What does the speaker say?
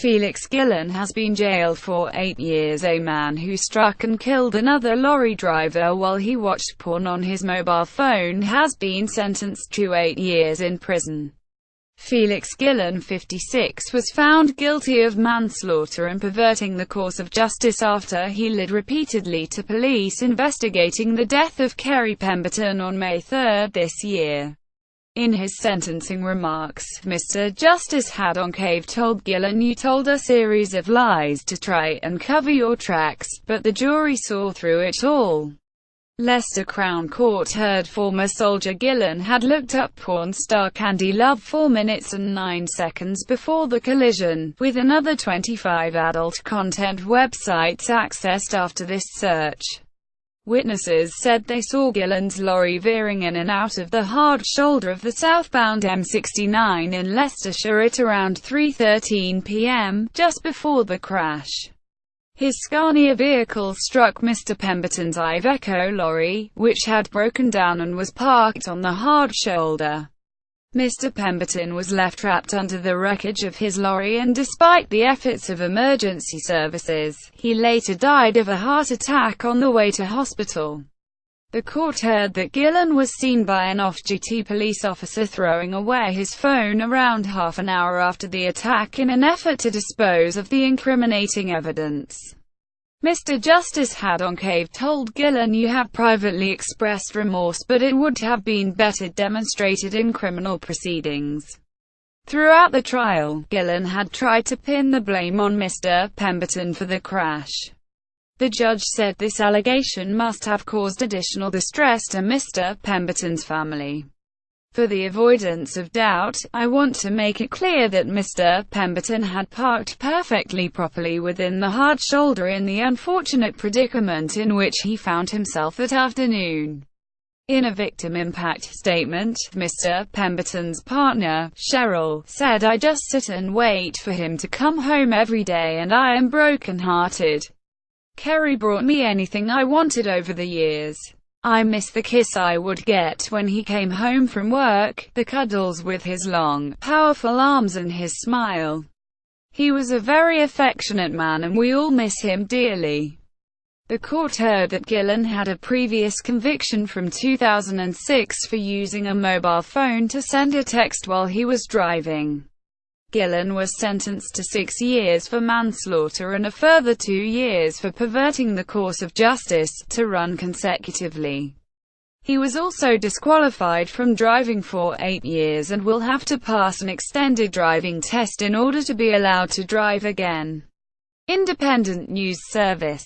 Felix Gillen has been jailed for 8 years. A man who struck and killed another lorry driver while he watched porn on his mobile phone has been sentenced to 8 years in prison. Felix Gillen, 56, was found guilty of manslaughter and perverting the course of justice after he lied repeatedly to police investigating the death of Kerry Pemberton on May 3 this year. In his sentencing remarks, Mr. Justice Hadoncave told Gillen, "You told a series of lies to try and cover your tracks, but the jury saw through it all." Leicester Crown Court heard former soldier Gillen had looked up porn star Candy Love 4 minutes and 9 seconds before the collision, with another 25 adult content websites accessed after this search. Witnesses said they saw Gillen's lorry veering in and out of the hard shoulder of the southbound M69 in Leicestershire at around 3:13 p.m., just before the crash. His Scania vehicle struck Mr. Pemberton's Iveco lorry, which had broken down and was parked on the hard shoulder. Mr. Pemberton was left trapped under the wreckage of his lorry, and despite the efforts of emergency services, he later died of a heart attack on the way to hospital. The court heard that Gillen was seen by an off-duty police officer throwing away his phone around half an hour after the attack in an effort to dispose of the incriminating evidence. Mr. Justice Hadoncave told Gillen, "You have privately expressed remorse, but it would have been better demonstrated in criminal proceedings." Throughout the trial, Gillen had tried to pin the blame on Mr. Pemberton for the crash. The judge said this allegation must have caused additional distress to Mr. Pemberton's family. "For the avoidance of doubt, I want to make it clear that Mr. Pemberton had parked perfectly properly within the hard shoulder in the unfortunate predicament in which he found himself that afternoon." In a victim impact statement, Mr. Pemberton's partner, Cheryl, said, "I just sit and wait for him to come home every day and I am broken-hearted. Kerry brought me anything I wanted over the years. I miss the kiss I would get when he came home from work, the cuddles with his long, powerful arms and his smile. He was a very affectionate man and we all miss him dearly." The court heard that Gillen had a previous conviction from 2006 for using a mobile phone to send a text while he was driving. Gillen was sentenced to 6 years for manslaughter and a further 2 years for perverting the course of justice, to run consecutively. He was also disqualified from driving for 8 years and will have to pass an extended driving test in order to be allowed to drive again. Independent News Service.